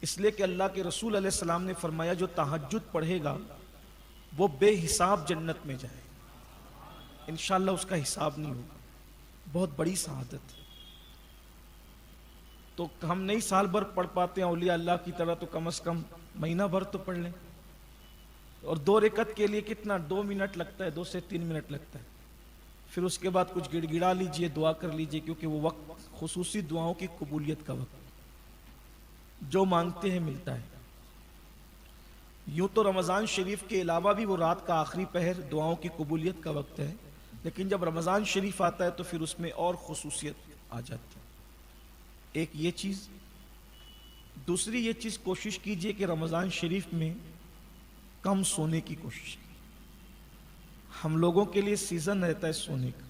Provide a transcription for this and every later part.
اس لیے کہ اللہ کے رسول علیہ السلام نے فرمایا جو تہجد پڑھے گا وہ بے حساب جنت میں جائے، انشاءاللہ اس کا حساب نہیں ہوگا. بہت بڑی سعادت ہے. تو ہم نہیں سال بھر پڑھ پاتے ہیں اولیاء اللہ کی طرح، تو کم از کم مہینہ بھر تو پڑھ لیں. اور 2 رکعت کے لیے کتنا 2 منٹ لگتا ہے، 2 سے 3 منٹ لگتا ہے. پھر اس کے بعد کچھ گڑ گڑا لیجئے، دعا کر لیجئے، کیونکہ وہ وقت خصوصی دعاؤں کی قبولیت کا وقت، جو مانگتے ہیں ملتا ہے. یوں تو رمضان شریف کے علاوہ بھی وہ رات کا آخری پہر دعاؤں کی قبولیت کا وقت ہے، لیکن جب رمضان شریف آتا ہے تو پھر اس میں اور خصوصیت آ جاتی ہے. ایک یہ چیز. دوسری یہ چیز، کوشش کیجئے کہ رمضان شریف میں کم سونے کی کوشش کی. ہم لوگوں کے لیے سیزن رہتا ہے سونے کا.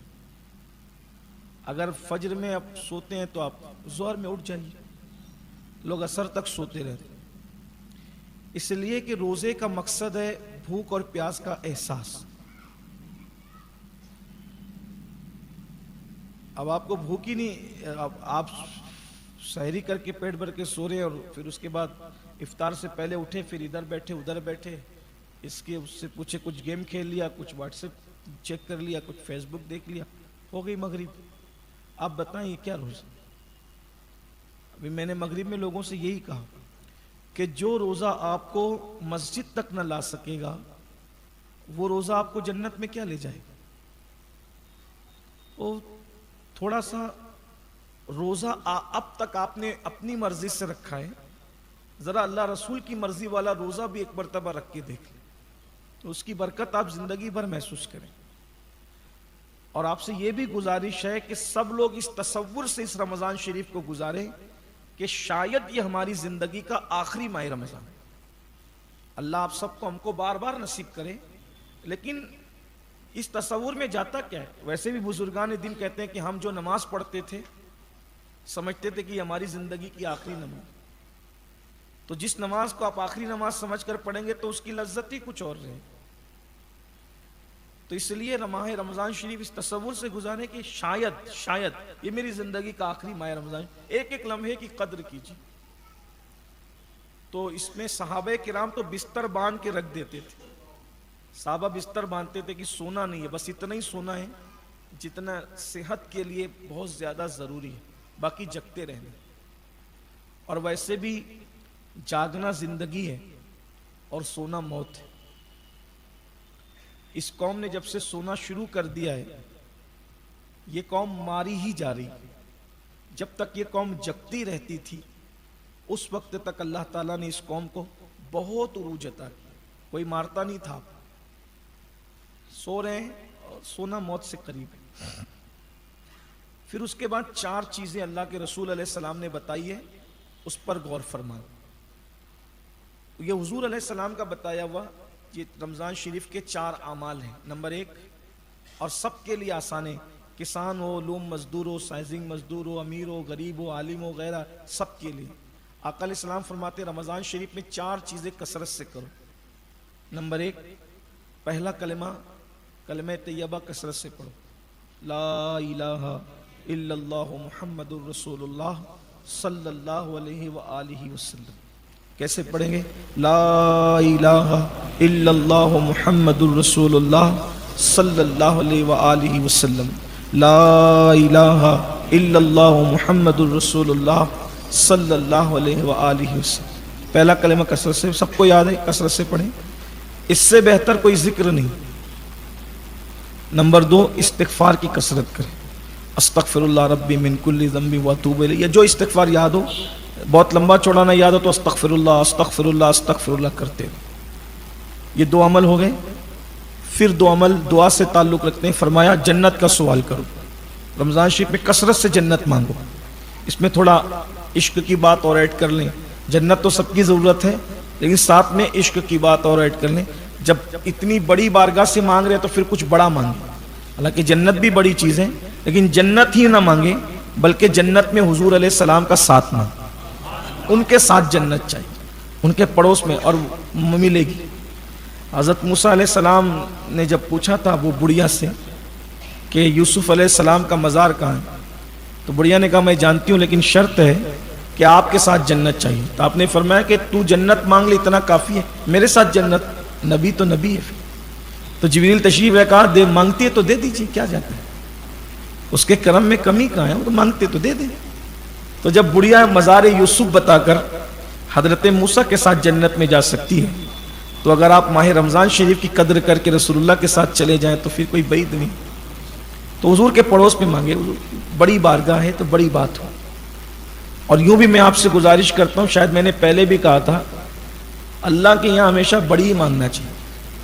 اگر فجر میں آپ سوتے ہیں تو آپ ظہر میں اٹھ جائیے. لوگ عصر تک سوتے رہتے ہیں، اس لیے کہ روزے کا مقصد ہے بھوک اور پیاس کا احساس. اب آپ کو بھوک ہی نہیں، آپ سحری کر کے پیٹ بھر کے سو رہے اور پھر اس کے بعد افطار سے پہلے اٹھے، پھر ادھر بیٹھے ادھر بیٹھے، اس سے پوچھے کچھ گیم کھیل لیا، کچھ واٹس ایپ چیک کر لیا، کچھ فیس بک دیکھ لیا، ہو گئی مغرب. آپ بتائیں یہ کیا روزہ؟ ابھی میں نے مغرب میں لوگوں سے یہی کہا کہ جو روزہ آپ کو مسجد تک نہ لا سکے گا وہ روزہ آپ کو جنت میں کیا لے جائے گا. وہ تھوڑا سا روزہ اب تک آپ نے اپنی مرضی سے رکھا ہے، ذرا اللہ رسول کی مرضی والا روزہ بھی ایک مرتبہ رکھ کے دیکھ لیں تو اس کی برکت آپ زندگی بھر محسوس کریں. اور آپ سے یہ بھی گزارش ہے کہ سب لوگ اس تصور سے اس رمضان شریف کو گزاریں کہ شاید یہ ہماری زندگی کا آخری ماہ رمضان ہے. اللہ آپ سب کو ہم کو بار بار نصیب کرے. لیکن اس تصور میں جاتا کیا ہے؟ ویسے بھی بزرگان دین کہتے ہیں کہ ہم جو نماز پڑھتے تھے سمجھتے تھے کہ یہ ہماری زندگی کی آخری نماز. تو جس نماز کو آپ آخری نماز سمجھ کر پڑھیں گے تو اس کی لذت ہی کچھ اور رہے. تو اس لیے ماہ رمضان شریف اس تصور سے گزارے کہ شاید یہ میری زندگی کا آخری ماہ رمضان. ایک ایک لمحے کی قدر کیجیے. تو اس میں صحابہ کرام تو بستر باندھ کے رکھ دیتے تھے. صحابہ بستر باندھتے تھے کہ سونا نہیں ہے، بس اتنا ہی سونا ہے جتنا صحت کے لیے بہت زیادہ ضروری ہے، باقی جگتے رہنا. اور ویسے بھی جاگنا زندگی ہے اور سونا موت ہے. اس قوم نے جب سے سونا شروع کر دیا ہے یہ قوم ماری ہی جا رہی ہے. جب تک یہ قوم جگتی رہتی تھی اس وقت تک اللہ تعالیٰ نے اس قوم کو بہت عروج عطا کیا. کوئی مارتا نہیں تھا. سو رہے ہیں اور سونا موت سے قریب ہے. پھر اس کے بعد 4 چیزیں اللہ کے رسول علیہ السلام نے بتائی ہے، اس پر غور فرمائیں. یہ حضور علیہ السلام کا بتایا ہوا یہ رمضان شریف کے 4 اعمال ہیں. نمبر 1 اور سب کے لیے آسان ہے، کسان ہو، لوم مزدور ہو، سائزنگ مزدور ہو، امیر ہو، غریب ہو، عالم ہو، غیرہ، سب کے لیے. آقا علیہ السلام فرماتے ہیں رمضان شریف میں 4 چیزیں کثرت سے کرو. نمبر 1 پہلا کلمہ طیبہ کثرت سے پڑھو. لا الہ الا اللہ محمد الرسول اللہ صلی اللہ علیہ وآلہ وسلم. کیسے پڑھیں گے؟ لا الہ الا اللہ محمد الرسول اللہ صلی اللہ علیہ وآلہ وسلم. لا الہ الا اللہ محمد الرسول اللہ صلی اللہ علیہ وآلہ وسلم. پہلا کلمہ کثرت سے، سب کو یاد ہے، کثرت سے پڑھیں. اس سے بہتر کوئی ذکر نہیں. نمبر 2 استغفار کی کثرت کریں. استغفر اللہ ربی من کل ذنب واتوب الیہ. یہ جو استغفار یاد ہو، بہت لمبا چوڑا نہ یاد ہو تو استغفر اللہ استغفر اللہ استغفر اللہ کرتے ہیں. یہ 2 عمل ہو گئے. پھر 2 عمل دعا سے تعلق رکھتے ہیں. فرمایا جنت کا سوال کرو. رمضان شریف میں کثرت سے جنت مانگو. اس میں تھوڑا عشق کی بات اور ایڈ کر لیں. جنت تو سب کی ضرورت ہے لیکن ساتھ میں عشق کی بات اور ایڈ کر لیں. جب اتنی بڑی بارگاہ سے مانگ رہے تو پھر کچھ بڑا مانگیں. حالانکہ جنت بھی بڑی چیز ہے لیکن جنت ہی نہ مانگیں بلکہ جنت میں حضور علیہ السلام کا ساتھ مانگیں. ان کے ساتھ جنت چاہیے، ان کے پڑوس میں، اور ملے گی. حضرت موسیٰ علیہ السلام نے جب پوچھا تھا وہ بڑھیا سے کہ یوسف علیہ السلام کا مزار کہاں ہے، تو بڑھیا نے کہا میں جانتی ہوں لیکن شرط ہے کہ آپ کے ساتھ جنت چاہیے، تو آپ نے فرمایا کہ تو جنت مانگ لے اتنا کافی ہے، میرے ساتھ جنت، نبی تو نبی ہے۔ تو جبریل تشریف ہے، کہا دے مانگتی ہے تو دے دیجیے، کیا جاتا ہے، اس کے کرم میں کمی کہاں ہے، وہ تو مانگتے تو دے دیں۔ تو جب بڑھیا مزار یوسف بتا کر حضرت موسیٰ کے ساتھ جنت میں جا سکتی ہے، تو اگر آپ ماہ رمضان شریف کی قدر کر کے رسول اللہ کے ساتھ چلے جائیں تو پھر کوئی بعید نہیں۔ تو حضور کے پڑوس میں مانگے، حضور کی بڑی بارگاہ ہے تو بڑی بات ہو۔ اور یوں بھی میں آپ سے گزارش کرتا ہوں، شاید میں نے پہلے بھی کہا تھا، اللہ کے یہاں ہمیشہ بڑی ہی مانگنا چاہیے،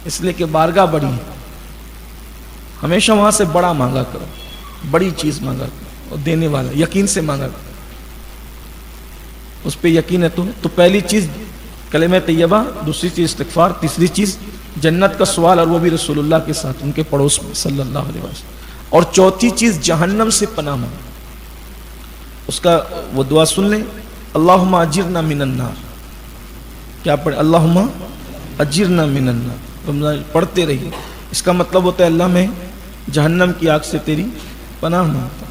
اس لیے کہ بارگاہ بڑی ہے، ہمیشہ وہاں سے بڑا مانگا کرو، بڑی چیز مانگا کرو، اور دینے والا یقین سے مانگا کرو، اس پہ یقین ہے تو پہلی چیز کلمہ طیبہ، دوسری چیز استغفار، تیسری چیز جنت کا سوال، اور وہ بھی رسول اللہ کے ساتھ ان کے پڑوس میں صلی اللہ علیہ وسلم، اور چوتھی چیز جہنم سے پناہ مانگنا۔ اس کا وہ دعا سن لیں، اللہم اجرنا من النار، کیا پڑھے، اللہم اجرنا من النار، رمضان پڑھتے رہیے، اس کا مطلب ہوتا ہے اللہ میں جہنم کی آگ سے تیری پناہ مانگتا ہوں۔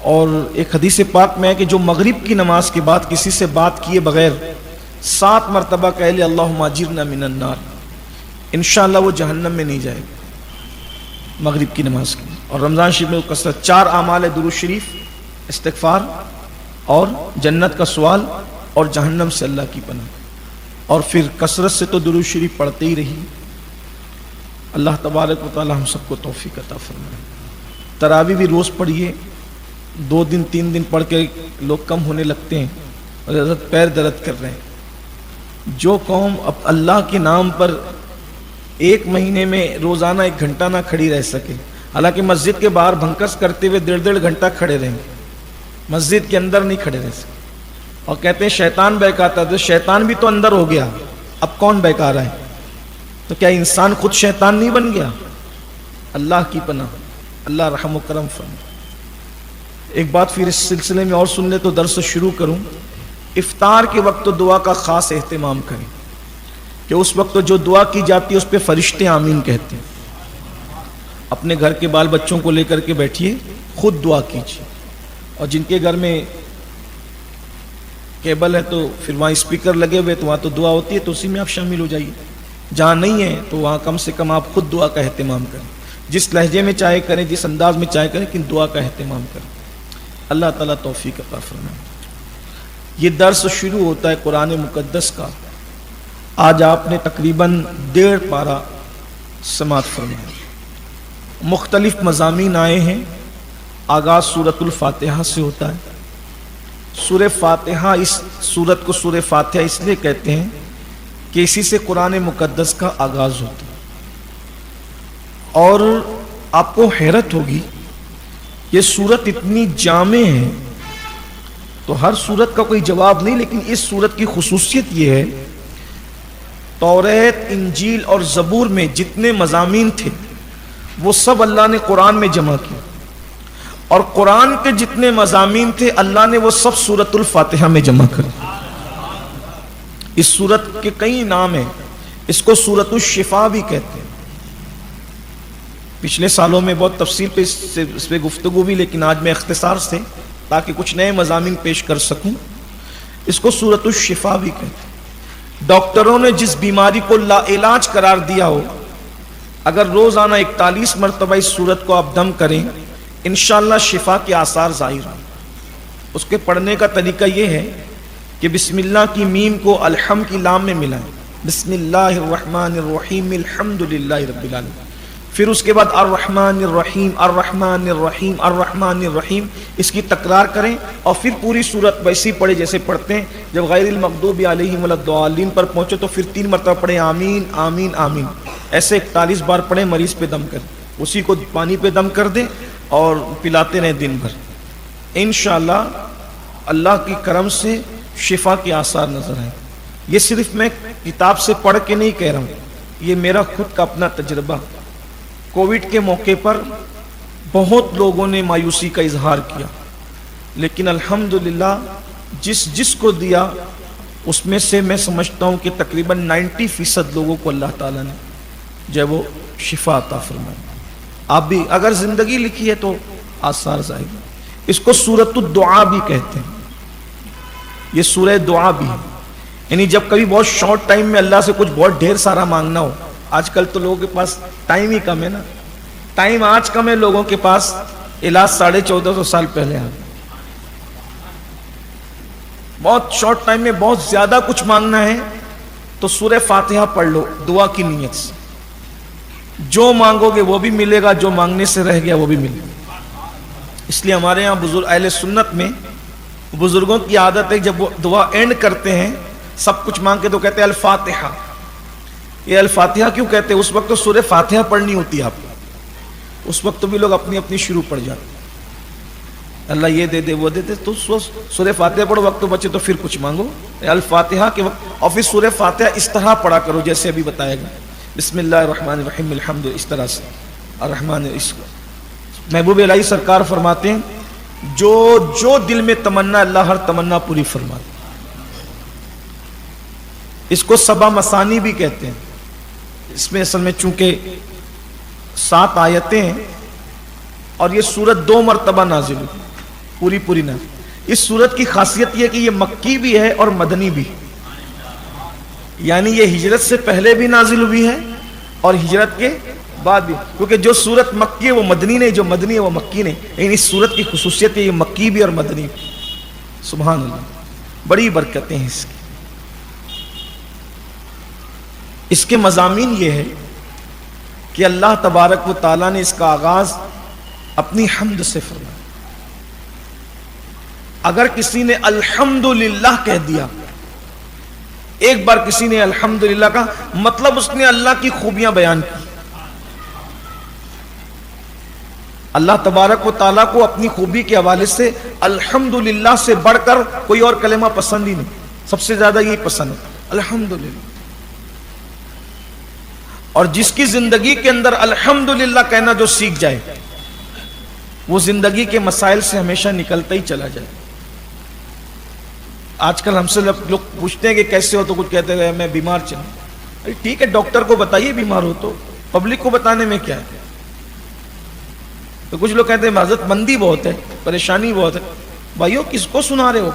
اور ایک حدیث پاک میں ہے کہ جو مغرب کی نماز کے بعد کسی سے بات کیے بغیر 7 مرتبہ کہہ لے اللہم اجرنا من النار، انشاءاللہ وہ جہنم میں نہیں جائے گا مغرب کی نماز کی۔ اور رمضان شریف میں کثرت 4 اعمال ہے، درود شریف، استغفار، اور جنت کا سوال، اور جہنم سے اللہ کی پناہ، اور پھر کثرت سے تو درود شریف پڑھتے ہی رہی۔ اللہ تبارک و تعالی ہم سب کو توفیق عطا فرمائے۔ تراویح بھی روز پڑھیے، 2 دن 3 دن پڑھ کے لوگ کم ہونے لگتے ہیں، اور حضرت پیر درد کر رہے ہیں۔ جو قوم اب اللہ کے نام پر 1 مہینے میں روزانہ 1 گھنٹہ نہ کھڑی رہ سکے، حالانکہ مسجد کے باہر بھنکس کرتے ہوئے 1.5 گھنٹہ کھڑے رہیں گے، مسجد کے اندر نہیں کھڑے رہ سکے، اور کہتے ہیں شیطان بہکاتا ہے، تو شیطان بھی تو اندر ہو گیا، اب کون بہکا رہا ہے؟ تو کیا انسان خود شیطان نہیں بن گیا؟ اللہ کی پناہ، اللہ رحم و کرم فرمائے۔ ایک بات پھر اس سلسلے میں اور سن لے تو درس شروع کروں، افطار کے وقت تو دعا کا خاص اہتمام کریں، کہ اس وقت جو دعا کی جاتی ہے اس پہ فرشتے آمین کہتے ہیں۔ اپنے گھر کے بال بچوں کو لے کر کے بیٹھیے، خود دعا کیجیے، اور جن کے گھر میں کیبل ہے تو پھر وہاں اسپیکر لگے ہوئے تو وہاں تو دعا ہوتی ہے، تو اسی میں آپ شامل ہو جائیے۔ جہاں نہیں ہے تو وہاں کم سے کم آپ خود دعا کا اہتمام کریں، جس لہجے میں چاہے کریں، جس انداز میں چاہے کریں، لیکن دعا کا اہتمام کریں۔ اللہ تعالیٰ توفیق عطا فرمائے۔ یہ درس شروع ہوتا ہے قرآن مقدس کا، آج آپ نے تقریباً 1.5 پارہ سماعت فرمایا، مختلف مضامین آئے ہیں۔ آغاز سورۃ الفاتحہ سے ہوتا ہے۔ سورہ فاتحہ، اس سورت کو سورہ فاتحہ اس لیے کہتے ہیں کہ اسی سے قرآن مقدس کا آغاز ہوتا ہے۔ اور آپ کو حیرت ہوگی، یہ سورت اتنی جامع ہے، تو ہر سورت کا کوئی جواب نہیں، لیکن اس سورت کی خصوصیت یہ ہے، توریت، انجیل اور زبور میں جتنے مضامین تھے وہ سب اللہ نے قرآن میں جمع کیے، اور قرآن کے جتنے مضامین تھے اللہ نے وہ سب سورۃ الفاتحہ میں جمع کر۔ اس سورت کے کئی نام ہیں، اس کو سورۃ الشفا بھی کہتے ہیں۔ پچھلے سالوں میں بہت تفصیل پہ اس پہ گفتگو بھی، لیکن آج میں اختصار سے تاکہ کچھ نئے مضامین پیش کر سکوں، اس کو سورۃ الشفا بھی کہتے ہیں۔ ڈاکٹروں نے جس بیماری کو لا علاج قرار دیا ہو، اگر روزانہ 41 مرتبہ اس سورت کو آپ دم کریں، انشاءاللہ شفا کے آثار ظاہر ہوں۔ اس کے پڑھنے کا طریقہ یہ ہے کہ بسم اللہ کی میم کو الحم کی لام میں ملائیں، بسم اللہ الرحمن الرحیم الحمدللہ رب العالمین، پھر اس کے بعد الرحمن الرحیم الرحمن الرحیم الرحمن الرحیم، اس کی تکرار کریں، اور پھر پوری سورت ویسی پڑھے جیسے پڑھتے ہیں۔ جب غیر المغضوب علیہم ولا الضالین پر پہنچے تو پھر 3 مرتبہ پڑھیں آمین آمین آمین، ایسے 41 بار پڑھیں، مریض پہ دم کریں، اسی کو پانی پہ دم کر دیں اور پلاتے رہیں دن بھر، انشاءاللہ اللہ کی کرم سے شفا کے آثار نظر آئیں۔ یہ صرف میں کتاب سے پڑھ کے نہیں کہہ رہا ہوں، یہ میرا خود کا اپنا تجربہ۔ کووڈ کے موقع پر بہت لوگوں نے مایوسی کا اظہار کیا، لیکن الحمدللہ جس کو دیا اس میں سے میں سمجھتا ہوں کہ تقریباً 90% لوگوں کو اللہ تعالیٰ نے جو ہے وہ شفا عطا فرمائی۔ آپ بھی اگر زندگی لکھی ہے تو آثار ظاہر۔ اس کو سورۃ الدعا بھی کہتے ہیں. یہ سورہ دعا بھی ہے. یعنی جب کبھی بہت شارٹ ٹائم میں اللہ سے کچھ بہت ڈھیر سارا مانگنا ہو. آج کل تو لوگوں کے پاس ٹائم ہی کم ہے نا. ٹائم آج کم ہے لوگوں کے پاس. علاج 1450 سال پہلے آ. بہت شارٹ ٹائم میں بہت زیادہ کچھ مانگنا ہے تو سورہ فاتحہ پڑھ لو دعا کی نیت سے. جو مانگو گے وہ بھی ملے گا, جو مانگنے سے رہ گیا وہ بھی ملے گا. اس لیے ہمارے یہاں بزرگ اہل سنت میں بزرگوں کی عادت ہے جب وہ دعا اینڈ کرتے ہیں سب کچھ مانگ کے تو کہتے ہیں الفاتحہ. یہ الفاتحہ کیوں کہتے ہیں؟ اس وقت تو سورہ فاتحہ پڑھنی ہوتی ہے آپ کو. اس وقت تو بھی لوگ اپنی اپنی شروع پڑھ جاتے. اللہ یہ دے دے وہ دے دے, تو سورہ فاتحہ پڑھو, وقت تو بچے تو پھر کچھ مانگو. الفاتحہ کے وقت اور پھر سورہ فاتحہ اس طرح پڑھا کرو جیسے ابھی بتایا گیا. بسم اللہ الرحمن الرحیم الحمد, اس طرح سے الرحمن. اس کو محبوب الہی سرکار فرماتے ہیں جو دل میں تمنا اللہ ہر تمنا پوری فرماتے. اس کو سبا مثانی بھی کہتے ہیں. اس میں اصل میں چونکہ 7 آیتیں ہیں اور یہ سورت 2 مرتبہ نازل ہوئی, پوری نازل. اس سورت کی خاصیت یہ کہ یہ مکی بھی ہے اور مدنی بھی, یعنی یہ ہجرت سے پہلے بھی نازل ہوئی ہے اور ہجرت کے بعد بھی. کیونکہ جو سورت مکی ہے وہ مدنی نہیں, جو مدنی ہے وہ مکی نہیں. لیکن اس سورت کی خصوصیت ہے یہ مکی بھی اور مدنی بھی. سبحان اللہ, بڑی برکتیں ہیں اس کی. اس کے مضامین یہ ہے کہ اللہ تبارک و تعالیٰ نے اس کا آغاز اپنی حمد سے فرمایا. اگر کسی نے الحمدللہ کہہ دیا, ایک بار کسی نے الحمدللہ کا مطلب اس نے اللہ کی خوبیاں بیان کی. اللہ تبارک و تعالیٰ کو اپنی خوبی کے حوالے سے الحمدللہ سے بڑھ کر کوئی اور کلمہ پسند ہی نہیں. سب سے زیادہ یہی پسند ہے, الحمدللہ. اور جس کی زندگی کے اندر الحمدللہ کہنا جو سیکھ جائے وہ زندگی کے مسائل سے ہمیشہ نکلتا ہی چلا جائے. آج کل ہم سے لوگ پوچھتے ہیں کہ کیسے ہو, تو کچھ کہتے ہیں میں بیمار چلوں. ٹھیک ہے, ڈاکٹر کو بتائیے بیمار ہو تو, پبلک کو بتانے میں کیا ہے. تو کچھ لوگ کہتے ہیں حضرت مندی بہت ہے, پریشانی بہت ہے. بھائیو کس کو سنا رہے ہو؟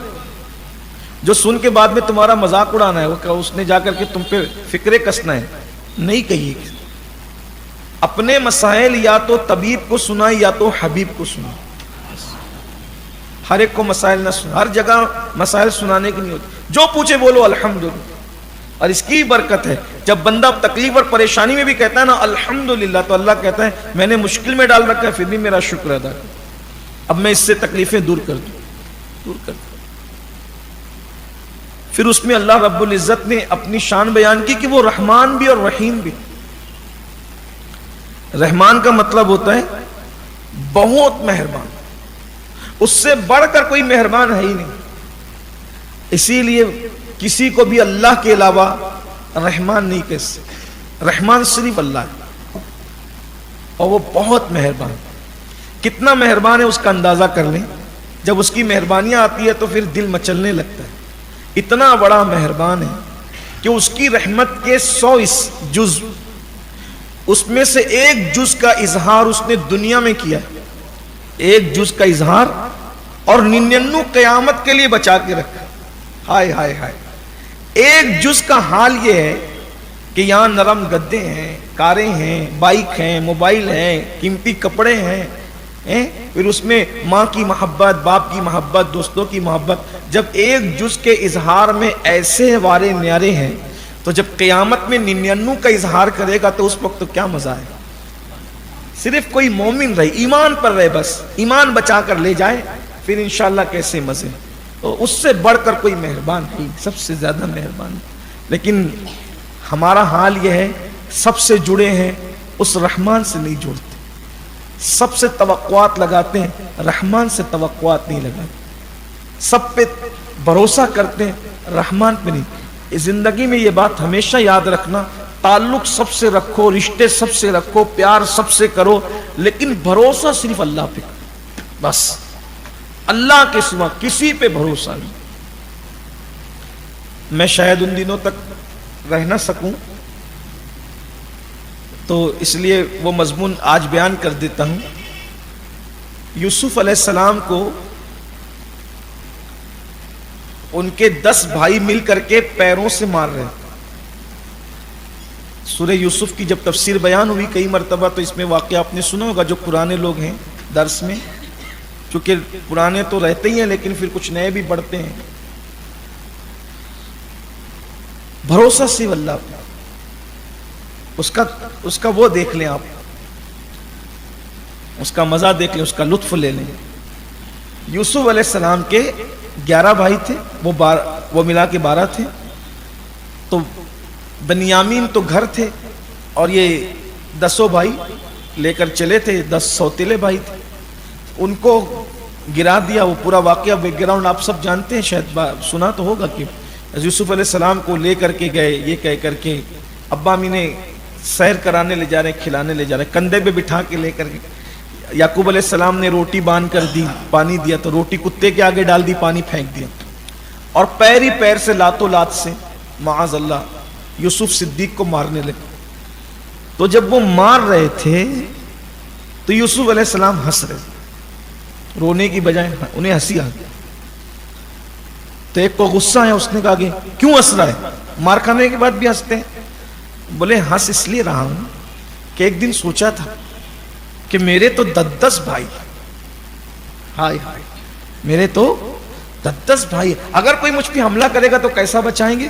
جو سن کے بعد میں تمہارا مذاق اڑانا ہے, وہ اس نے جا کر کے تم پہ فکرے کسنا ہے, نہیں کہیے. اپنے مسائل یا تو طبیب کو سنائے یا تو حبیب کو سنائے. ہر ایک کو مسائل نہ سنا, ہر جگہ مسائل سنانے کی نہیں ہوتی. جو پوچھے بولو الحمدللہ. اور اس کی برکت ہے جب بندہ تکلیف اور پریشانی میں بھی کہتا ہے نا الحمدللہ, تو اللہ کہتا ہے میں نے مشکل میں ڈال رکھا ہے پھر بھی میرا شکر ادا کر, اب میں اس سے تکلیفیں دور کر دوں. پھر اس میں اللہ رب العزت نے اپنی شان بیان کی کہ وہ رحمان بھی اور رحیم بھی. رحمان کا مطلب ہوتا ہے بہت مہربان, اس سے بڑھ کر کوئی مہربان ہے ہی نہیں. اسی لیے کسی کو بھی اللہ کے علاوہ رحمان نہیں کہہ سکتے. رحمان صرف اللہ ہے اور وہ بہت مہربان. کتنا مہربان ہے اس کا اندازہ کر لیں. جب اس کی مہربانیاں آتی ہے تو پھر دل مچلنے لگتا ہے. اتنا بڑا مہربان ہے کہ اس کی رحمت کے 100 جز, اس میں سے ایک جز کا اظہار اس نے دنیا میں کیا, ایک جز کا اظہار, اور 99 قیامت کے لیے بچا کے رکھا. ہائے ہائے ہائے. ایک جز کا حال یہ ہے کہ یہاں نرم گدے ہیں, کاریں ہیں, بائک ہیں, موبائل ہیں, قیمتی کپڑے ہیں, پھر اس میں ماں کی محبت, باپ کی محبت, دوستوں کی محبت. جب ایک جز کے اظہار میں ایسے وارے نیارے ہیں تو جب قیامت میں 99 کا اظہار کرے گا تو اس وقت تو کیا مزہ ہے. صرف کوئی مومن رہے, ایمان پر رہے, بس ایمان بچا کر لے جائے, پھر انشاءاللہ کیسے مزے. تو اس سے بڑھ کر کوئی مہربان نہیں, سب سے زیادہ مہربان. لیکن ہمارا حال یہ ہے سب سے جڑے ہیں اس رحمان سے نہیں جڑتے. سب سے توقعات لگاتے ہیں, رحمان سے توقعات نہیں لگاتے. سب پہ بھروسہ کرتے ہیں, رحمان پہ نہیں. زندگی میں یہ بات ہمیشہ یاد رکھنا, تعلق سب سے رکھو, رشتے سب سے رکھو, پیار سب سے کرو, لیکن بھروسہ صرف اللہ پہ کرو. بس اللہ کے سوا کسی پہ بھروسہ نہیں. میں شاید ان دنوں تک رہ نہ سکوں تو اس لیے وہ مضمون آج بیان کر دیتا ہوں. یوسف علیہ السلام کو ان کے 10 بھائی مل کر کے پیروں سے مار رہے تھے. سورہ یوسف کی جب تفسیر بیان ہوئی کئی مرتبہ تو اس میں واقعہ آپ نے سنا ہوگا. جو پرانے لوگ ہیں درس میں، چونکہ پرانے تو رہتے ہی ہیں لیکن پھر کچھ نئے بھی بڑھتے ہیں. بھروسہ صرف اللہ پہ، اس کا وہ دیکھ لیں آپ، اس کا مزہ دیکھ لیں، اس کا لطف لے لیں. یوسف علیہ السلام کے 11 بھائی تھے، وہ ملا کے 12 تھے. تو بنیامین تو گھر تھے اور یہ 10 بھائی لے کر چلے تھے. 10 سوتیلے بھائی تھے، ان کو گرا دیا. وہ پورا واقعہ بیک گراؤنڈ آپ سب جانتے ہیں، شاید سنا تو ہوگا کہ یوسف علیہ السلام کو لے کر کے گئے، یہ کہہ کر کے ابا امی نے سیر کرانے لے جا رہے ہیں، کھلانے لے جا رہے ہیں، کندھے پہ بٹھا کے لے کر کے. یعقوب علیہ السلام نے روٹی باندھ کر دی، پانی دیا تو روٹی کتے کے آگے ڈال دی، پانی پھینک دیا. اور پیر ہی پیر سے لاتوں لات سے معاذ اللہ یوسف صدیق کو مارنے لگے. تو جب وہ مار رہے تھے تو یوسف علیہ السلام ہنس رہے تھے، رونے کی بجائے انہیں ہنسی آ گئی. تو ایک کو غصہ ہے، اس نے کہا کہ کیوں ہنس رہا ہے؟ مار کھانے کے بعد بھی ہنستے ہیں. بولے ہنس اس لیے رہا ہوں کہ ایک دن سوچا تھا کہ میرے تو 10 بھائی، ہائے ہائے میرے تو 10 بھائی، اگر کوئی مجھ پہ حملہ کرے گا تو کیسا بچائیں گے؟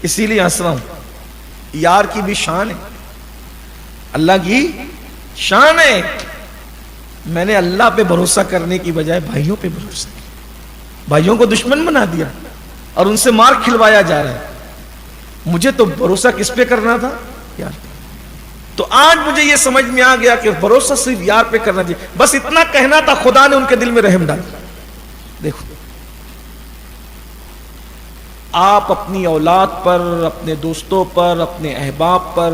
اسی لیے ہنس رہا ہوں. یار کی بھی شان ہے، اللہ کی شان ہے. میں نے اللہ پہ بھروسہ کرنے کی بجائے بھائیوں پہ بھروسہ کیا، بھائیوں کو دشمن بنا دیا اور ان سے مار کھلوایا جا رہا ہے. مجھے تو بھروسہ کس پہ کرنا تھا؟ یار. تو آج مجھے یہ سمجھ میں آ گیا کہ بھروسہ صرف یار پہ کرنا چاہیے. بس اتنا کہنا تھا، خدا نے ان کے دل میں رحم ڈالا. دیکھو آپ اپنی اولاد پر، اپنے دوستوں پر، اپنے احباب پر،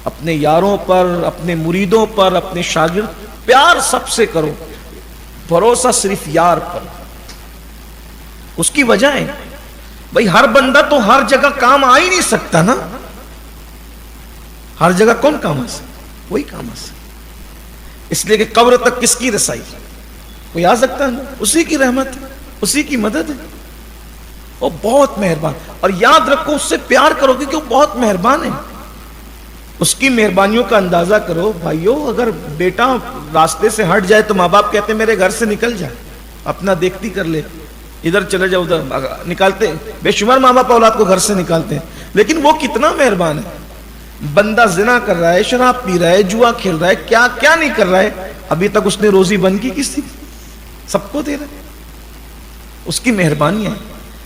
اپنے یاروں پر، اپنے مریدوں پر، اپنے شاگرد، پیار سب سے کرو، بھروسہ صرف یار پر. اس کی وجہ ہے بھائی ہر بندہ تو ہر جگہ کام آ ہی نہیں سکتا نا. ہر جگہ کون کام آ سکتا؟ وہی کام آ سکتا. اس لیے کہ قبر تک کس کی رسائی؟ کوئی آ سکتا ہے، اسی کی رحمت ہے، اسی کی مدد ہے. وہ بہت مہربان. اور یاد رکھو اس سے پیار کرو کیونکہ وہ بہت مہربان ہے. اس کی مہربانیوں کا اندازہ کرو بھائیو. اگر بیٹا راستے سے ہٹ جائے تو ماں باپ کہتے ہیں میرے گھر سے نکل جائے، اپنا دیکھتی کر لے، ادھر چلے جاؤ، ادھر نکالتے. بے شمار ماں باپ اولاد کو گھر سے نکالتے ہیں، لیکن وہ کتنا مہربان ہے. بندہ زنا کر رہا ہے، شراب پی رہا ہے، جوا کھیل رہا ہے، کیا کیا نہیں کر رہا ہے، ابھی تک اس نے روزی بند کی کس کی؟ سب کو دے رہا ہے. اس کی مہربانی ہے.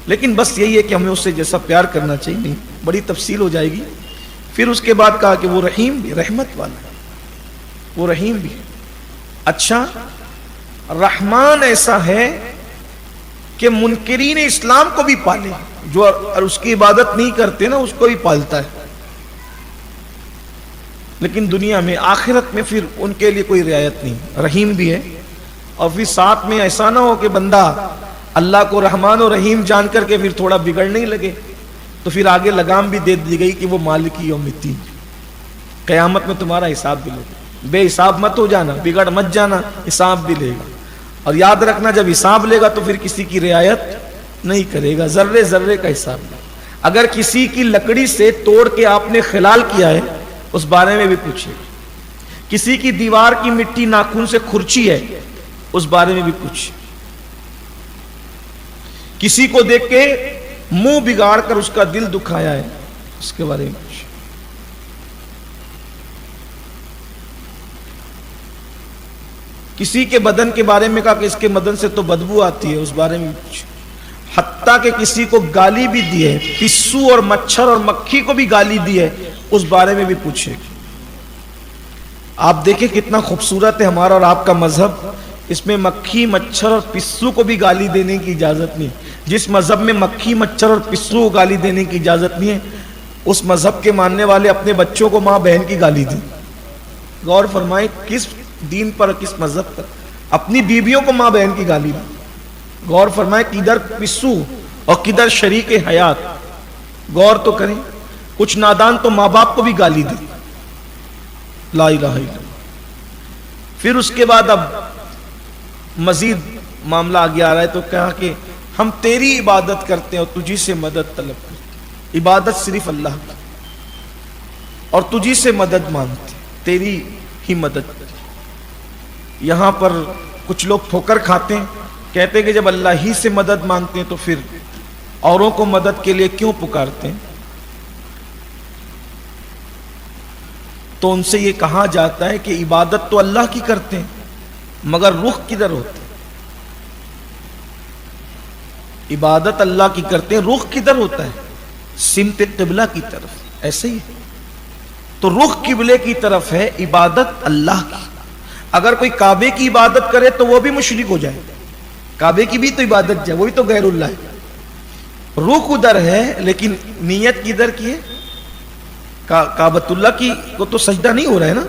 لیکن بس یہی ہے کہ ہمیں اس سے جیسا پیار کرنا چاہیے. نہیں بڑی تفصیل ہو جائے گی. پھر اس کے بعد کہا کہ وہ رحیم بھی، رحمت والا ہے، وہ رحیم بھی. اچھا رحمان ایسا ہے کہ منکرین اسلام کو بھی پالے، جو اس کی عبادت نہیں کرتے نا اس کو بھی پالتا ہے. لیکن دنیا میں، آخرت میں پھر ان کے لیے کوئی رعایت نہیں. رحیم بھی ہے. اور پھر ساتھ میں ایسا نہ ہو کہ بندہ اللہ کو رحمان و رحیم جان کر کے پھر تھوڑا بگڑنے ہی لگے، تو پھر آگے لگام بھی دے دی گئی کہ وہ مالک یوم الدین، قیامت میں تمہارا حساب بھی لے گا. بے حساب مت ہو جانا، بگڑ مت جانا، حساب بھی لے گا. اور یاد رکھنا جب حساب لے گا تو پھر کسی کی رعایت نہیں کرے گا، ذرے ذرے کا حساب لے. اگر کسی کی لکڑی سے توڑ کے آپ نے خلال کیا ہے اس بارے میں بھی پوچھے. کسی کی دیوار کی مٹی ناخن سے کھرچی ہے اس بارے میں بھی پوچھے. کسی کو دیکھ کے منہ بگاڑ کر اس کا دل دکھایا ہے اس کے بارے میں پوچھے. کسی کے بدن کے بارے میں کہا کہ اس کے بدن سے تو بدبو آتی ہے اس بارے میں پوچھے. حتیٰ کہ کسی کو گالی بھی دی ہے، پسو اور مچھر اور مکھی کو بھی گالی دی ہے اس بارے میں بھی پوچھے. آپ دیکھیں کتنا خوبصورت ہے ہمارا اور آپ کا مذہب. اس میں مکھی مچھر اور پسو کو بھی گالی دینے کی اجازت نہیں. جس مذہب میں مکھی مچھر اور پسو کو گالی دینے کی اجازت نہیں ہے اس مذہب کے ماننے والے اپنے بچوں کو ماں بہن کی گالی دیں. غور فرمائیں کس دین پر، کس مذہب پر. اپنی بیویوں کو ماں بہن کی گالی دیں. غور فرمائیں کدھر پسو اور کدھر شریک حیات. غور تو کریں. کچھ نادان تو ماں باپ کو بھی گالی دیں. لا الہ الا اللہ. پھر اس کے بعد اب مزید معاملہ آگے آ رہا ہے تو کہا کہ ہم تیری عبادت کرتے ہیں اور تجھی سے مدد طلب کرتے ہیں. عبادت صرف اللہ کی اور تجھی سے مدد مانگتے ہیں، تیری ہی مدد. یہاں پر کچھ لوگ ٹھوکر کھاتے ہیں، کہتے ہیں کہ جب اللہ ہی سے مدد مانگتے ہیں تو پھر اوروں کو مدد کے لیے کیوں پکارتے ہیں؟ تو ان سے یہ کہا جاتا ہے کہ عبادت تو اللہ کی کرتے ہیں مگر رخ کدھر ہوتا ہے؟ عبادت اللہ کی کرتے ہیں، رخ کدھر ہوتا ہے؟ سمت قبلہ کی طرف. ایسے ہی تو رخ قبلے کی طرف ہے عبادت اللہ کی. اگر کوئی کعبے کی عبادت کرے تو وہ بھی مشرک ہو جائے. کعبے کی بھی تو عبادت ہے، وہی تو غیر اللہ ہے. رخ ادھر ہے لیکن نیت کدھر کی ہے؟ کعبۃ اللہ کی کو تو سجدہ نہیں ہو رہا ہے نا،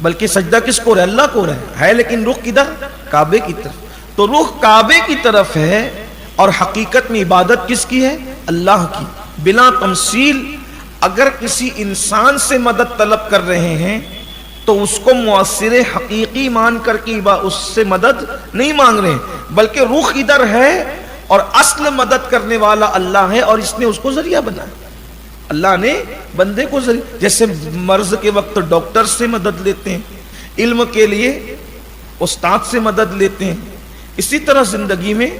بلکہ سجدہ کس کو ہو رہا ہے؟ اللہ کو ہو رہا ہے لیکن رخ کدھر؟ کعبے کی طرف. تو رخ کعبے کی طرف ہے اور حقیقت میں عبادت کس کی ہے؟ اللہ کی. بلا تمثیل اگر کسی انسان سے مدد طلب کر رہے ہیں تو اس کو مؤثر حقیقی مان کر کے اس سے مدد نہیں مانگ رہے ہیں، بلکہ رخ ادھر ہے اور اصل مدد کرنے والا اللہ ہے اور اس نے اس کو ذریعہ بنایا. اللہ نے بندے کو ذریعہ، جیسے مرض کے وقت ڈاکٹر سے مدد لیتے ہیں، علم کے لیے استاد سے مدد لیتے ہیں، اسی طرح زندگی میں.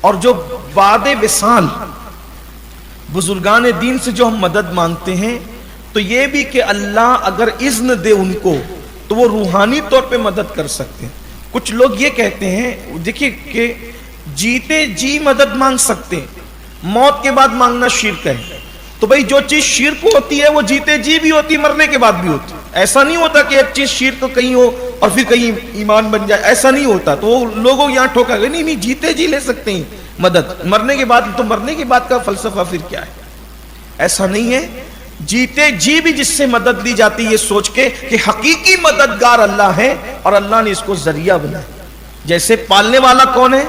اور جو بعد وصال بزرگان دین سے جو ہم مدد مانگتے ہیں تو یہ بھی کہ اللہ اگر اذن دے ان کو تو وہ روحانی طور پہ مدد کر سکتے ہیں. کچھ لوگ یہ کہتے ہیں دیکھیے کہ جیتے جی مدد مانگ سکتے ہیں، موت کے بعد مانگنا شرک ہے. تو بھئی جو چیز شرک ہوتی ہے وہ جیتے جی بھی ہوتی، مرنے کے بعد بھی ہوتی. ایسا نہیں ہوتا کہ ایک چیز شرک کہیں ہو اور پھر کہیں ایمان بن جائے، ایسا نہیں ہوتا. تو وہ لوگوں یہاں ٹھوکا گئے نہیں جیتے جی لے سکتے ہیں مدد، مرنے کے بعد. تو مرنے کے بعد کا فلسفہ پھر کیا ہے؟ ایسا نہیں ہے. جیتے جی بھی جس سے مدد لی جاتی یہ سوچ کے کہ حقیقی مددگار اللہ ہے اور اللہ نے اس کو ذریعہ بنایا. جیسے پالنے والا کون ہے؟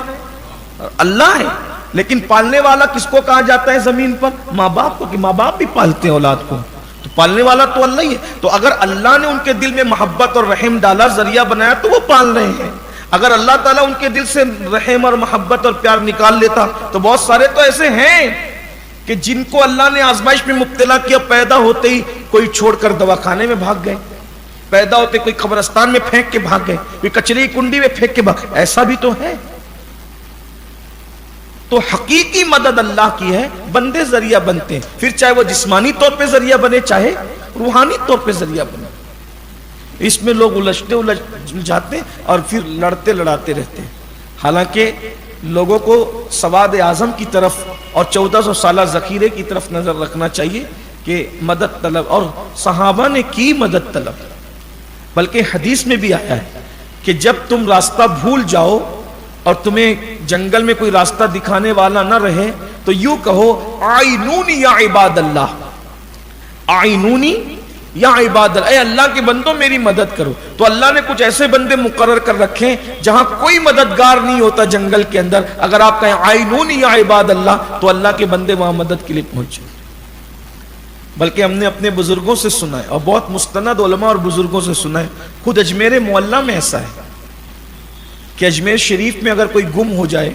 اللہ ہے. لیکن پالنے والا کس کو کہا جاتا ہے زمین پر؟ ماں باپ کو، کہ ماں باپ بھی پالتے ہیں اولاد کو. تو پالنے والا تو اللہ ہی ہے. تو اگر اللہ نے ان کے دل میں محبت اور رحم ڈالا، ذریعہ بنایا، تو وہ پال رہے ہیں. اگر اللہ تعالیٰ ان کے دل سے رحم اور محبت اور پیار نکال لیتا تو بہت سارے تو ایسے ہیں کہ جن کو اللہ نے آزمائش میں مبتلا کیا، پیدا ہوتے ہی کوئی چھوڑ کر دواخانے میں بھاگ گئے، پیدا ہوتے کوئی قبرستان میں پھینک کے بھاگ گئے، کوئی کچرے کی کنڈی میں پھینک کے بھاگ. ایسا بھی تو ہے. تو حقیقی مدد اللہ کی ہے، بندے ذریعہ بنتے ہیں، پھر چاہے وہ جسمانی طور پہ ذریعہ بنے چاہے روحانی طور پہ ذریعہ بنے. اس میں لوگ الجھتے ہیں اور پھر لڑتے لڑاتے رہتے ہیں. حالانکہ لوگوں کو سواد اعظم کی طرف اور 1400 سالہ ذخیرے کی طرف نظر رکھنا چاہیے کہ مدد طلب، اور صحابہ نے کی مدد طلب. بلکہ حدیث میں بھی آیا ہے کہ جب تم راستہ بھول جاؤ اور تمہیں جنگل میں کوئی راستہ دکھانے والا نہ رہے تو یوں کہو آئینونی یا عباد اللہ، آئینونی یا عباد اللہ، اے اللہ کے بندوں میری مدد کرو. تو اللہ نے کچھ ایسے بندے مقرر کر رکھے جہاں کوئی مددگار نہیں ہوتا جنگل کے اندر. اگر آپ کہیں آئینونی یا عباد اللہ تو اللہ کے بندے وہاں مدد کے لیے پہنچے. بلکہ ہم نے اپنے بزرگوں سے سنا ہے اور بہت مستند علماء اور بزرگوں سے سنا ہے. خود اجمیر معلیٰ میں ایسا ہے کہ اجمیر شریف میں اگر کوئی گم ہو جائے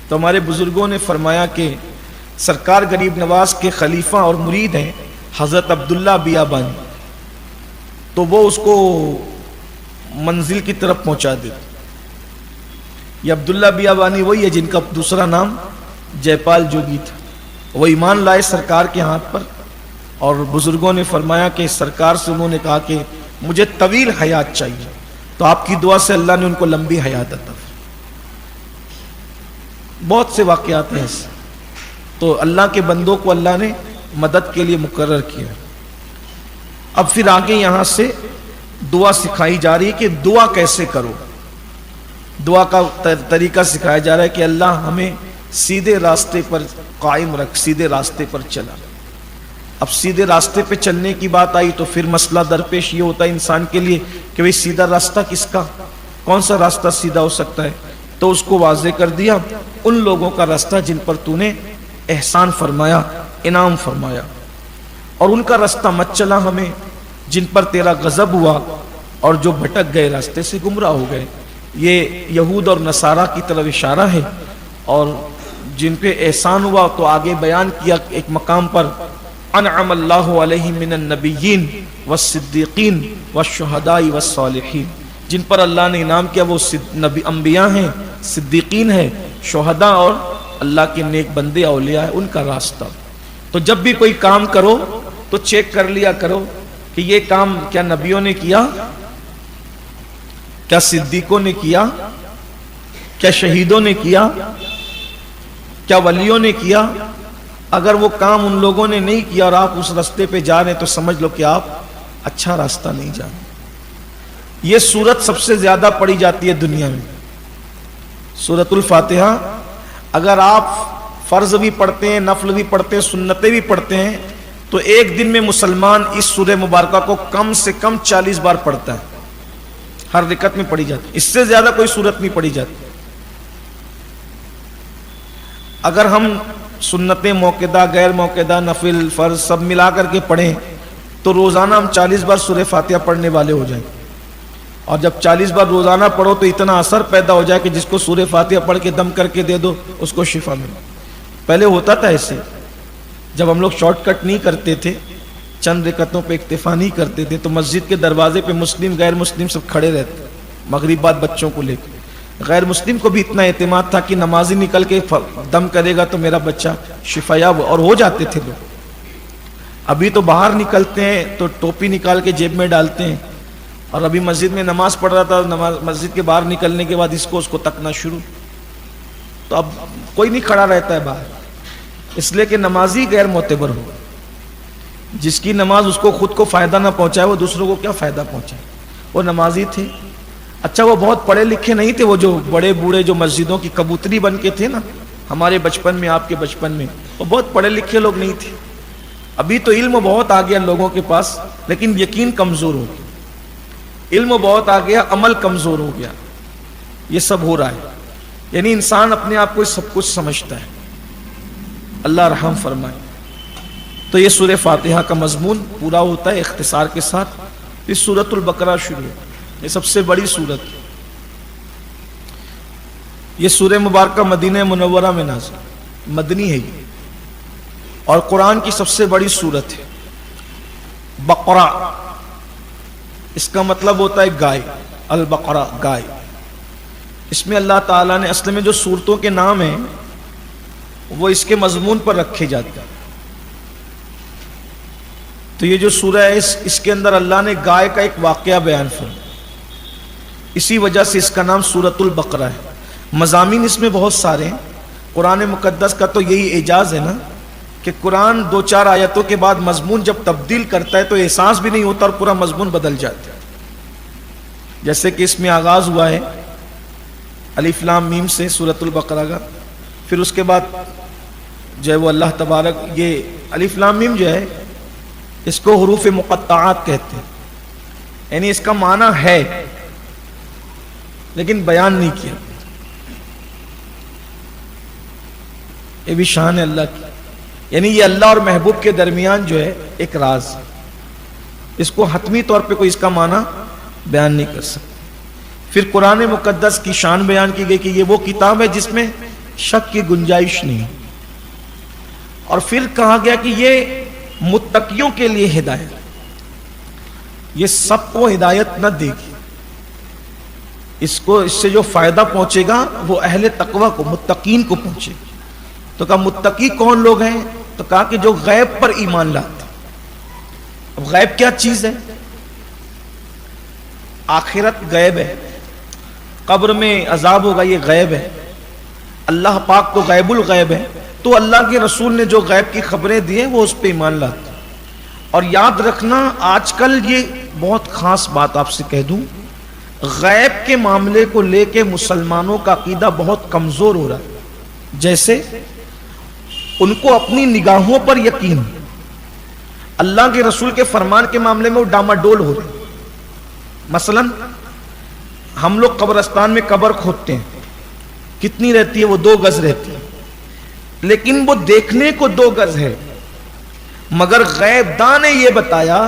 تو ہمارے بزرگوں نے فرمایا کہ سرکار غریب نواز کے خلیفہ اور مرید ہیں حضرت عبداللہ بیابانی، تو وہ اس کو منزل کی طرف پہنچا دیتے. یہ عبداللہ بیابانی وہی ہے جن کا دوسرا نام جے پال جوگی تھا. وہ ایمان لائے سرکار کے ہاتھ پر اور بزرگوں نے فرمایا کہ سرکار سے انہوں نے کہا کہ مجھے طویل حیات چاہیے، تو آپ کی دعا سے اللہ نے ان کو لمبی حیات عطا فرمائی. بہت سے واقعات ہیں ایسے. تو اللہ کے بندوں کو اللہ نے مدد کے لیے مقرر کیا. اب پھر آگے یہاں سے دعا سکھائی جا رہی ہے کہ دعا کیسے کرو. دعا کا طریقہ سکھایا جا رہا ہے کہ اللہ ہمیں سیدھے راستے پر قائم رکھ، سیدھے راستے پر چلا. اب سیدھے راستے پہ چلنے کی بات آئی تو پھر مسئلہ درپیش یہ ہوتا ہے انسان کے لیے کہ بھئی سیدھا راستہ کس کا، کون سا راستہ سیدھا ہو سکتا ہے. تو اس کو واضح کر دیا ان لوگوں کا راستہ جن پر تو نے احسان فرمایا، انعام فرمایا، اور ان کا راستہ مت چلا ہمیں جن پر تیرا غضب ہوا اور جو بھٹک گئے راستے سے گمراہ ہو گئے. یہ یہود اور نصارہ کی طرف اشارہ ہے، اور جن پہ احسان ہوا تو آگے بیان کیا ایک مقام پر انعم اللہ علیہم من النبیین والصدیقین والشہداء والصالحین، جن پر اللہ نے انعام کیا وہ انبیاء ہیں، صدیقین ہیں، شہداء اور اللہ کے نیک بندے اولیاء ہیں، ان کا راستہ۔ تو جب بھی کوئی کام کرو تو چیک کر لیا کرو کہ یہ کام کیا نبیوں نے کیا، کیا صدیقوں نے کیا، کیا شہیدوں نے کیا، کیا ولیوں نے کیا۔ اگر وہ کام ان لوگوں نے نہیں کیا اور آپ اس راستے پہ جا رہے ہیں تو سمجھ لو کہ آپ اچھا راستہ نہیں جا رہے۔ یہ سورت سب سے زیادہ پڑھی جاتی ہے دنیا میں، سورۃ الفاتحہ۔ اگر آپ فرض بھی پڑھتے ہیں، نفل بھی پڑھتے ہیں، سنتیں بھی پڑھتے ہیں، تو ایک دن میں مسلمان اس سورہ مبارکہ کو کم سے کم 40 بار پڑھتا ہے، ہر رکعت میں پڑھی جاتی ہے، اس سے زیادہ کوئی سورت نہیں پڑھی جاتی۔ اگر ہم سنتیں موقعہ، غیر موقعہ، نفل، فرض سب ملا کر کے پڑھیں تو روزانہ ہم 40 بار سورہ فاتحہ پڑھنے والے ہو جائیں، اور جب 40 بار روزانہ پڑھو تو اتنا اثر پیدا ہو جائے کہ جس کو سورہ فاتحہ پڑھ کے دم کر کے دے دو اس کو شفا ملے۔ پہلے ہوتا تھا ایسے، جب ہم لوگ شارٹ کٹ نہیں کرتے تھے، چند رکعتوں پہ اکتفا نہیں کرتے تھے، تو مسجد کے دروازے پہ مسلم غیر مسلم سب کھڑے رہتے، مغرب بعد بچوں کو لے کے۔ غیر مسلم کو بھی اتنا اعتماد تھا کہ نمازی نکل کے دم کرے گا تو میرا بچہ شفا یاب، اور ہو جاتے تھے لوگ۔ ابھی تو باہر نکلتے ہیں تو ٹوپی نکال کے جیب میں ڈالتے ہیں، اور ابھی مسجد میں نماز پڑھ رہا تھا، مسجد کے باہر نکلنے کے بعد اس کو تکنا شروع۔ تو اب کوئی نہیں کھڑا رہتا ہے باہر، اس لیے کہ نمازی غیر معتبر ہو، جس کی نماز اس کو خود کو فائدہ نہ پہنچائے وہ دوسروں کو کیا فائدہ پہنچائے۔ وہ نمازی تھے، اچھا وہ بہت پڑھے لکھے نہیں تھے، وہ جو بڑے بوڑھے جو مسجدوں کی کبوتری بن کے تھے نا ہمارے بچپن میں، آپ کے بچپن میں، وہ بہت پڑھے لکھے لوگ نہیں تھے۔ ابھی تو علم بہت آ گیا لوگوں کے پاس، لیکن یقین کمزور ہو گیا۔ علم بہت آ گیا، عمل کمزور ہو گیا، یہ سب ہو رہا ہے۔ یعنی انسان اپنے آپ کو سب کچھ سمجھتا ہے، اللہ رحم فرمائے۔ تو یہ سورہ فاتحہ کا مضمون پورا ہوتا ہے اختصار کے ساتھ۔ اس سورۃ البقرہ شروع ہے، یہ سب سے بڑی سورت ہے۔ یہ سورہ مبارکہ مدینہ منورہ میں نازل، مدنی ہے یہ، اور قرآن کی سب سے بڑی سورت ہے۔ بقرہ اس کا مطلب ہوتا ہے گائے، البقرہ گائے۔ اس میں اللہ تعالیٰ نے اصل میں جو سورتوں کے نام ہیں وہ اس کے مضمون پر رکھے جاتے ہیں۔ تو یہ جو سورہ ہے اس کے اندر اللہ نے گائے کا ایک واقعہ بیان فرمایا، اسی وجہ سے اس کا نام سورۃ البقرہ ہے۔ مضامین اس میں بہت سارے ہیں۔ قرآن مقدس کا تو یہی اعجاز ہے نا کہ قرآن 2-4 آیتوں کے بعد مضمون جب تبدیل کرتا ہے تو احساس بھی نہیں ہوتا اور پورا مضمون بدل جاتا ہے۔ جیسے کہ اس میں آغاز ہوا ہے الف لام میم سے سورۃ البقرہ کا، پھر اس کے بعد جو ہے وہ اللہ تبارک، یہ الف لام میم جو ہے اس کو حروف مقطعات کہتے ہیں، یعنی اس کا معنی ہے لیکن بیان نہیں کیا۔ یہ بھی شان ہے اللہ کی، یعنی یہ اللہ اور محبوب کے درمیان جو ہے ایک راز، اس کو حتمی طور پہ کوئی اس کا معنی بیان نہیں کر سکتا۔ پھر قرآن مقدس کی شان بیان کی گئی کہ یہ وہ کتاب ہے جس میں شک کی گنجائش نہیں، اور پھر کہا گیا کہ یہ متقیوں کے لیے ہدایت، یہ سب کو ہدایت نہ دے گی، اس سے جو فائدہ پہنچے گا وہ اہل تقوی کو، متقین کو پہنچے گا۔ تو کہا متقی کون لوگ ہیں؟ تو کہا کہ جو غیب پر ایمان لاتے۔ اب غیب کیا چیز ہے؟ آخرت غیب ہے، قبر میں عذاب ہوگا یہ غیب ہے، اللہ پاک تو غیب الغیب ہے، تو اللہ کے رسول نے جو غیب کی خبریں دی ہیں وہ اس پہ ایمان لاتے۔ اور یاد رکھنا آج کل یہ بہت خاص بات آپ سے کہہ دوں، غیب کے معاملے کو لے کے مسلمانوں کا عقیدہ بہت کمزور ہو رہا ہے۔ جیسے ان کو اپنی نگاہوں پر یقین، اللہ کے رسول کے فرمان کے معاملے میں وہ ڈاماڈول ہو رہے۔ مثلا ہم لوگ قبرستان میں قبر کھودتے ہیں، کتنی رہتی ہے؟ وہ 2 گز رہتی ہے، لیکن وہ دیکھنے کو 2 گز ہے، مگر غیب داں نے یہ بتایا،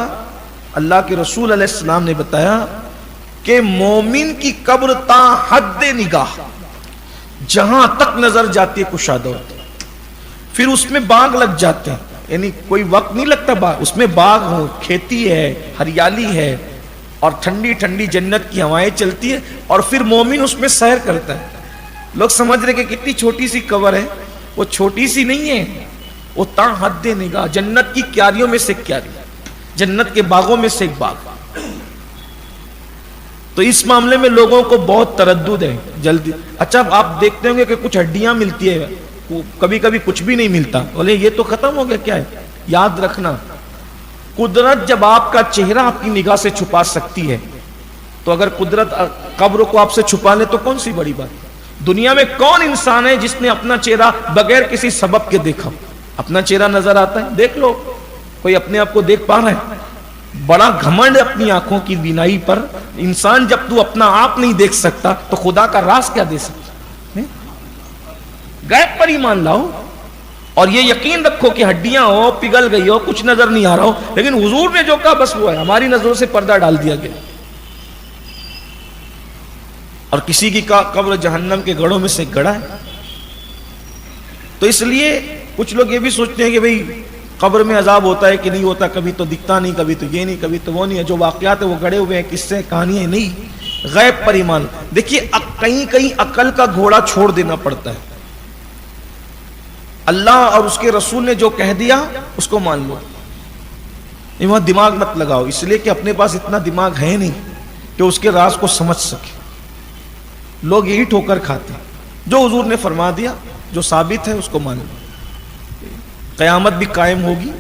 اللہ کے رسول علیہ السلام نے بتایا کہ مومن کی قبر تا حد نگاہ جہاں تک نظر جاتی ہے کشادہ ہوتی ہے. پھر اس میں باغ لگ جاتے ہیں، یعنی کوئی وقت نہیں لگتا باغ، اس میں باغ ہو، کھیتی ہے، ہریالی ہے، اور ٹھنڈی ٹھنڈی جنت کی ہوائیں چلتی ہے، اور پھر مومن اس میں سیر کرتا ہے. لوگ سمجھ رہے کہ کتنی چھوٹی سی قبر ہے، وہ چھوٹی سی نہیں ہے، وہ تا حد نگاہ جنت کی کیاریوں میں سے کیاری، جنت کے باغوں میں سے ایک باغ. تو اس معاملے میں لوگوں کو بہت تردد ہے جلدی. اچھا آپ دیکھتے ہوں گے کہ کچھ ہڈیاں ملتی ہے، کبھی کبھی کچھ بھی نہیں ملتا، بولے یہ تو ختم ہو گیا. کیا ہے؟ یاد رکھنا، قدرت جب آپ کا چہرہ آپ کی نگاہ سے چھپا سکتی ہے تو اگر قدرت قبر کو آپ سے چھپا لے تو کون سی بڑی بات. دنیا میں کون انسان ہے جس نے اپنا چہرہ بغیر کسی سبب کے دیکھا؟ اپنا چہرہ نظر آتا ہے، دیکھ لو. کوئی اپنے آپ کو دیکھ پا رہا ہے؟ بڑا گھمنڈ اپنی آنکھوں کی بینائی پر. انسان جب تو اپنا آپ نہیں دیکھ سکتا تو خدا کا راز کیا دے سکتا؟ غیب پر ایمان لاؤ اور یہ یقین رکھو کہ ہڈیاں ہو، پگھل گئی ہو، کچھ نظر نہیں آ رہا ہو، لیکن حضور نے جو کہا بس وہ ہے. ہماری نظروں سے پردہ ڈال دیا گیا. اور کسی کی قبر جہنم کے گڑھوں میں سے گڑھا ہے. تو اس لیے کچھ لوگ یہ بھی سوچتے ہیں کہ بھئی قبر میں عذاب ہوتا ہے کہ نہیں ہوتا، کبھی تو دکھتا نہیں، کبھی تو یہ نہیں، کبھی تو وہ نہیں ہے. جو واقعات ہیں وہ گڑے ہوئے ہیں، قصے کہانیاں نہیں. غیب پر ایمان. دیکھیے کہیں کہیں عقل کا گھوڑا چھوڑ دینا پڑتا ہے. اللہ اور اس کے رسول نے جو کہہ دیا اس کو مان لو، وہاں دماغ مت لگاؤ، اس لیے کہ اپنے پاس اتنا دماغ ہے نہیں کہ اس کے راز کو سمجھ سکے. لوگ یہی ٹھوکر کھاتے ہیں. جو حضور نے فرما دیا، جو ثابت ہے، اس کو مان لو. قیامت بھی قائم ہوگی.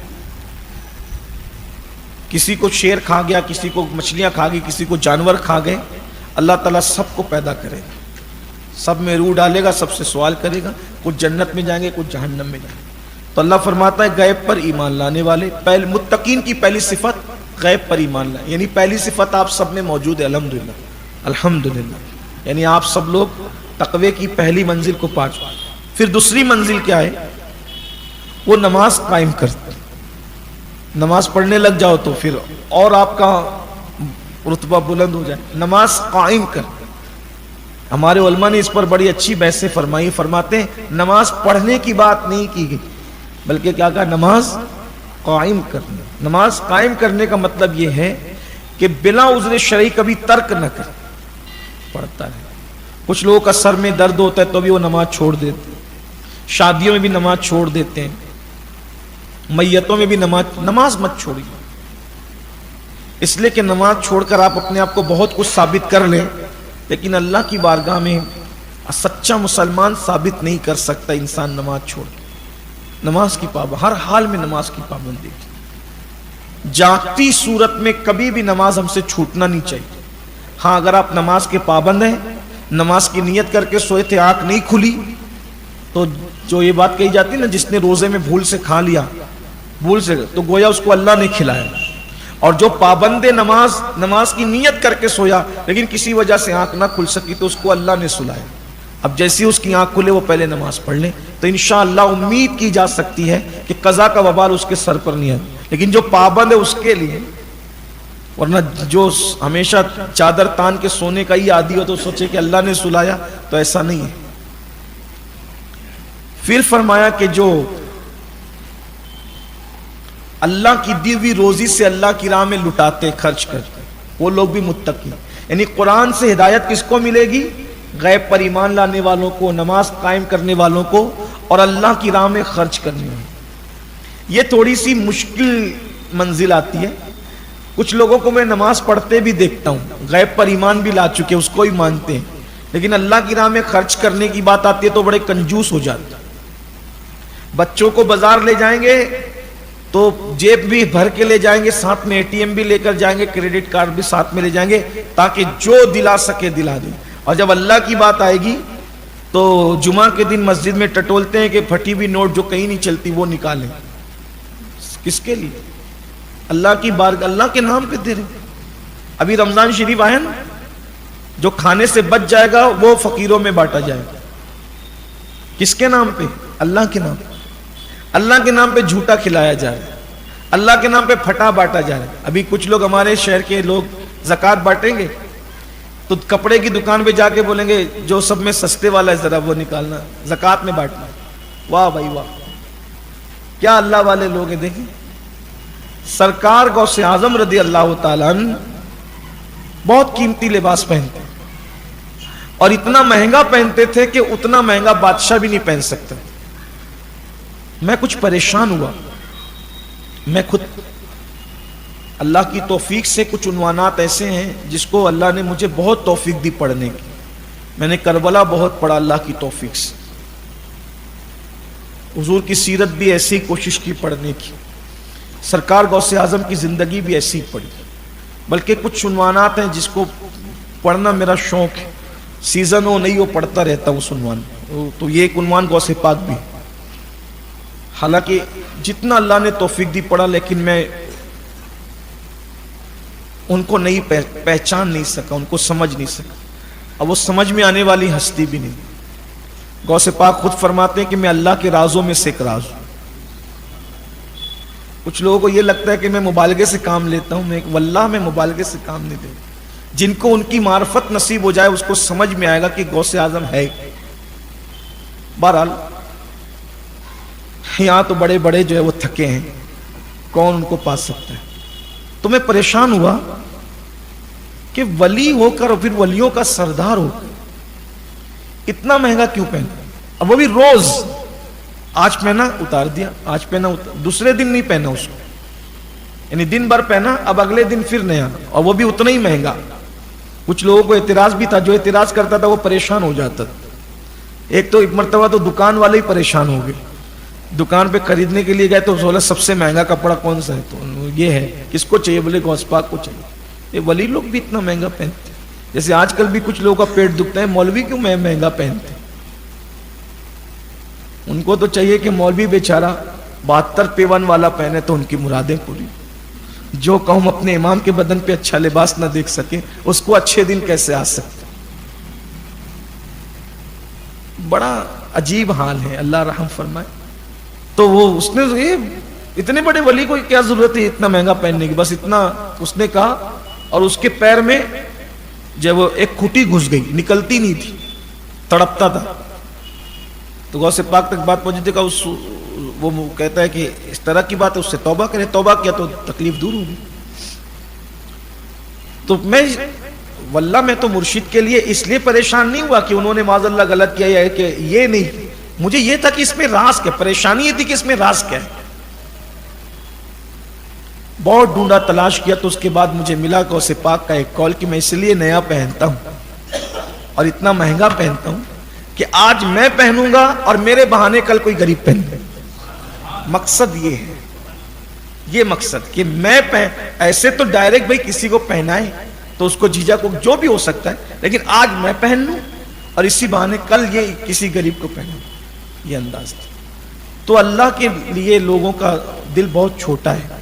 کسی کو شیر کھا گیا، کسی کو مچھلیاں کھا گئی، کسی کو جانور کھا گئے. اللہ تعالیٰ سب کو پیدا کرے گا، سب میں روح ڈالے گا، سب سے سوال کرے گا. کچھ جنت میں جائیں گے، کچھ جہنم میں جائیں گے. تو اللہ فرماتا ہے غیب پر ایمان لانے والے، متقین کی پہلی صفت غیب پر ایمان لائیں. یعنی پہلی صفت آپ سب میں موجود ہے. الحمدللہ الحمدللہ. یعنی آپ سب لوگ تقوی کی پہلی منزل کو پا چکے. پھر دوسری منزل کیا ہے؟ وہ نماز قائم کرتے. نماز پڑھنے لگ جاؤ تو پھر اور آپ کا رتبہ بلند ہو جائے. نماز قائم کر. ہمارے علماء نے اس پر بڑی اچھی بحثیں فرمائی. فرماتے ہیں نماز پڑھنے کی بات نہیں کی گئی، بلکہ کیا کہا؟ نماز قائم کرنا. نماز قائم کرنے کا مطلب یہ ہے کہ بلا عذر شرعی کبھی ترک نہ کر. پڑھتا ہے. کچھ لوگوں کا سر میں درد ہوتا ہے تو بھی وہ نماز چھوڑ دیتے ہیں. شادیوں میں بھی نماز چھوڑ دیتے ہیں. میتوں میں بھی نماز مت چھوڑیے. اس لیے کہ نماز چھوڑ کر آپ اپنے آپ کو بہت کچھ ثابت کر لیں، لیکن اللہ کی بارگاہ میں سچا مسلمان ثابت نہیں کر سکتا انسان نماز چھوڑ کے. نماز کی پابندی، ہر حال میں نماز کی پابندی. جاگتی صورت میں کبھی بھی نماز ہم سے چھوٹنا نہیں چاہیے. ہاں اگر آپ نماز کے پابند ہیں، نماز کی نیت کر کے سوئے تھے، آنکھ نہیں کھلی، تو جو یہ بات کہی جاتی ہے نا، جس نے روزے میں بھول سے کھا لیا، بھول سے، تو گویا اس کو اللہ نے کھلایا. اور جو پابند نماز کی نیت کر کے سویا لیکن کسی وجہ سے آنکھ نہ کھل سکی تو اس کو اللہ نے سلایا. اب جیسی اس کی آنکھ کھلے وہ پہلے نماز پڑھ لیں تو انشاءاللہ امید کی جا سکتی ہے کہ قضا کا وبال اس کے سر پر نہیں ہے. لیکن جو پابند ہے اس کے لیے، ورنہ جو ہمیشہ چادر تان کے سونے کا ہی عادی ہو تو سوچے کہ اللہ نے سلایا، تو ایسا نہیں ہے. پھر فرمایا کہ جو اللہ کی دی ہوئی روزی سے اللہ کی راہ میں لٹاتے، خرچ کرتے، وہ لوگ بھی متقی. یعنی قرآن سے ہدایت کس کو ملے گی؟ غیب پر ایمان لانے والوں کو، نماز قائم کرنے والوں کو، اور اللہ کی راہ میں خرچ کرنے والوں. یہ تھوڑی سی مشکل منزل آتی ہے. کچھ لوگوں کو میں نماز پڑھتے بھی دیکھتا ہوں، غیب پر ایمان بھی لا چکے، اس کو ہی مانتے ہیں، لیکن اللہ کی راہ میں خرچ کرنے کی بات آتی ہے تو بڑے کنجوس ہو جاتے ہیں. بچوں کو بازار لے جائیں گے تو جیب بھی بھر کے لے جائیں گے، ساتھ میں ATM بھی لے کر جائیں گے، کریڈٹ کارڈ بھی ساتھ میں لے جائیں گے تاکہ جو دلا سکے دلا دیں. اور جب اللہ کی بات آئے گی تو جمعہ کے دن مسجد میں ٹٹولتے ہیں کہ پھٹی ہوئی نوٹ جو کہیں نہیں چلتی وہ نکالیں. کس کے لیے؟ اللہ کی بارگاہ، اللہ کے نام پہ دے رہے. ابھی رمضان شریف آیا نا، جو کھانے سے بچ جائے گا وہ فقیروں میں بانٹا جائے گا. کس کے نام پہ؟ اللہ کے نام پہ. اللہ کے نام پہ جھوٹا کھلایا جا رہا ہے، اللہ کے نام پہ پھٹا بانٹا جا رہا ہے. ابھی کچھ لوگ ہمارے شہر کے لوگ زکوٰۃ بانٹیں گے، تو کپڑے کی دکان پہ جا کے بولیں گے جو سب میں سستے والا ہے ذرا وہ نکالنا، زکوٰۃ میں بانٹنا۔ واہ بھائی واہ، کیا اللہ والے لوگ ہیں۔ دیکھیں سرکار غوث اعظم رضی اللہ تعالیٰ عنہ بہت قیمتی لباس پہنتے اور اتنا مہنگا پہنتے تھے کہ اتنا مہنگا بادشاہ بھی نہیں پہن سکتا۔ میں کچھ پریشان ہوا، میں خود اللہ کی توفیق سے کچھ عنوانات ایسے ہیں جس کو اللہ نے مجھے بہت توفیق دی پڑھنے کی۔ میں نے کربلا بہت پڑھا اللہ کی توفیق سے، حضور کی سیرت بھی ایسی کوشش کی پڑھنے کی، سرکار غوث اعظم کی زندگی بھی ایسی پڑھی، بلکہ کچھ عنوانات ہیں جس کو پڑھنا میرا شوق ہے، سیزن ہو نہیں ہو پڑھتا رہتا ہوں اس عنوان۔ تو یہ ایک عنوان غوث پاک بھی، حالانکہ جتنا اللہ نے توفیق دی پڑھا، لیکن میں ان کو نہیں پہچان نہیں سکا، ان کو سمجھ نہیں سکا، اب وہ سمجھ میں آنے والی ہستی بھی نہیں۔ غوث پاک خود فرماتے ہیں کہ میں اللہ کے رازوں میں سے ایک راز ہوں۔ کچھ لوگوں کو یہ لگتا ہے کہ میں مبالغے سے کام لیتا ہوں، واللہ میں مبالغے سے کام نہیں دیتا۔ جن کو ان کی معرفت نصیب ہو جائے اس کو سمجھ میں آئے گا کہ غوث اعظم ہے۔ بہرحال یہاں تو بڑے بڑے جو ہے وہ تھکے ہیں، کون ان کو پا سکتا ہے۔ تو میں پریشان ہوا کہ ولی ہو کر اور پھر ولیوں کا سردار ہو کر اتنا مہنگا کیوں پہنا، اب وہ بھی روز، آج پہنا اتار دیا، آج پہنا دوسرے دن نہیں پہنا اس کو، یعنی دن بھر پہنا، اب اگلے دن پھر نیا، اور وہ بھی اتنا ہی مہنگا۔ کچھ لوگوں کو اعتراض بھی تھا، جو اعتراض کرتا تھا وہ پریشان ہو جاتا تھا۔ ایک تو ایک مرتبہ تو دکان والے ہی پریشان ہو گئے، دکان پہ خریدنے کے لیے گئے تو بولا سب سے مہنگا کپڑا کون سا ہے، تو یہ ہے، کس کو چاہیے، بولے غوث پاک کو چاہیے۔ یہ ولی لوگ بھی اتنا مہنگا پہنتے ہیں، جیسے آج کل بھی کچھ لوگوں کا پیٹ دکھتا ہے، مولوی کیوں مہنگا پہنتے ہیں؟ ان کو تو چاہیے کہ مولوی بیچارہ 72 پیون والا پہنے تو ان کی مرادیں پوری۔ جو قوم اپنے امام کے بدن پہ اچھا لباس نہ دیکھ سکے اس کو اچھے دن کیسے آ سکتے؟ بڑا عجیب حال ہے، اللہ رحم فرمائے۔ تو وہ اس نے اتنے بڑے ولی کو کیا ضرورت ہے اتنا مہنگا پہننے کی، بس اتنا اس نے کہا، اور اس کے پیر میں جب وہ ایک کھٹی گھس گئی، نکلتی نہیں تھی، تڑپتا تھا۔ تو غوث پاک تک بات پہنچی تھی کہ وہ کہتا ہے کہ اس طرح کی بات ہے، اس سے توبہ کرے، توبہ کیا تو تکلیف دور ہوگی۔ تو واللہ میں تو مرشد کے لیے اس لیے پریشان نہیں ہوا کہ انہوں نے معاذ اللہ غلط کیا ہے، کہ یہ نہیں، مجھے یہ تھا کہ اس میں راز کیا، پریشانی یہ تھی کہ اس میں راز کیا ہے۔ بہت ڈھونڈا، تلاش کیا، تو اس کے بعد مجھے ملا غوث پاک کا ایک قول کہ میں اس لیے نیا پہنتا ہوں اور اتنا مہنگا پہنتا ہوں کہ آج میں پہنوں گا اور میرے بہانے کل کوئی غریب پہن لے۔ مقصد یہ ہے، یہ مقصد کہ میں ایسے تو ڈائریکٹ بھائی کسی کو پہنائے تو اس کو جیجا کو جو بھی ہو سکتا ہے، لیکن آج میں پہن لوں اور اسی بہانے کل یہ کسی غریب کو پہنوں، یہ انداز تھا۔ تو اللہ کے لیے لوگوں کا دل بہت چھوٹا ہے۔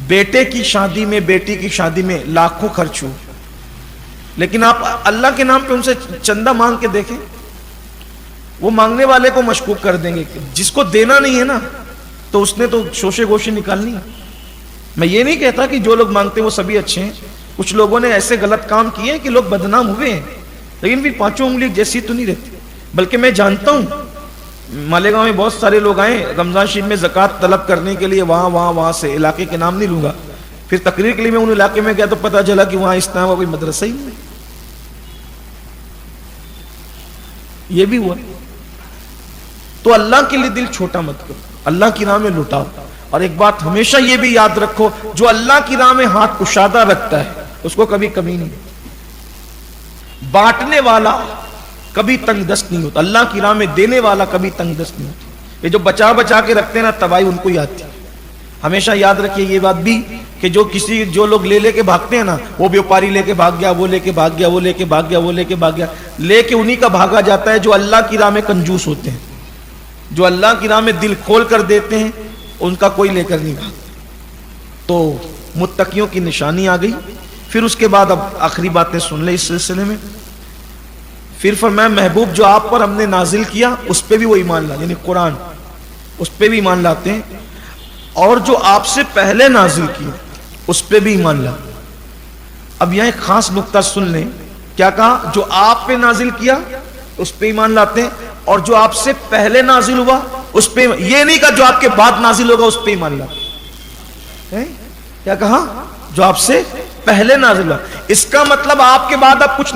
بیٹے کی شادی میں، بیٹی کی شادی میں لاکھوں خرچ ہو، لیکن آپ اللہ کے نام پہ ان سے چندہ مانگ کے دیکھیں، وہ مانگنے والے کو مشکوک کر دیں گے، جس کو دینا نہیں ہے نا تو اس نے تو شوشے گوشے نکالنی ہے۔ میں یہ نہیں کہتا کہ جو لوگ مانگتے ہیں وہ سبھی اچھے ہیں، کچھ لوگوں نے ایسے غلط کام کیے ہیں کہ لوگ بدنام ہوئے ہیں، لیکن پھر پانچوں انگلی جیسی تو نہیں رہتی۔ بلکہ میں جانتا ہوں مالیگاؤں میں بہت سارے لوگ آئے رمضان شریف میں زکوٰۃ طلب کرنے کے لیے، وہاں سے، علاقے کے نام نہیں لوں گا، پھر تقریر کے لیے میں ان علاقے میں گیا تو پتہ چلا کہ وہاں اسلام کا کوئی مدرسہ ہی نہیں۔ یہ بھی ہوا۔ تو اللہ کے لیے دل چھوٹا مت کرو، اللہ کی راہ میں لٹاؤ۔ اور ایک بات ہمیشہ یہ بھی یاد رکھو، جو اللہ کی راہ میں ہاتھ کشادہ رکھتا ہے اس کو کبھی کمی نہیں، بانٹنے والا کبھی تنگ دست نہیں ہوتا، اللہ کی راہ میں دینے والا کبھی تنگ دست نہیں ہوتا۔ یہ جو بچا بچا کے رکھتے ہیں نا، تباہی ان کو آتی ہے۔ ہمیشہ یاد رکھیے یہ بات بھی کہ جو لوگ لے کے بھاگتے ہیں نا، وہ بیوپاری لے کے بھاگ گیا، وہ لے کے بھاگ گیا، وہ لے کے بھاگ گیا، وہ لے کے بھاگ گیا، لے کے انہی کا بھاگا جاتا ہے جو اللہ کی راہ میں کنجوس ہوتے ہیں، جو اللہ کی راہ میں دل کھول کر دیتے ہیں، ان کا کوئی لے کر نہیں بھاگتا۔ تو متقیوں کی نشانی آ گئی۔ پھر اس کے بعد اب آخری باتیں سن لیں اس سلسلے میں۔ پھر فرمایا محبوب جو آپ پر ہم نے نازل کیا اس پہ بھی وہ ایمان لا، یعنی قرآن، اس پہ بھی ایمان لاتے ہیں، اور جو آپ سے پہلے نازل کیا اس پہ بھی ایمان لا۔ اب یہاں ایک خاص نقطہ سن لیں کیا کہا؟ جو آپ پہ نازل کیا اس پہ ایمان لاتے ہیں، اور جو آپ سے پہلے نازل ہوا اس پہ، یہ نہیں کہا جو آپ کے بعد نازل ہوگا اس پہ ایمان لاتے ہیں۔ کیا کہا؟ جو آپ سے پہلے نازل ہوا، اس کا مطلب آپ کے بعد اب کچھ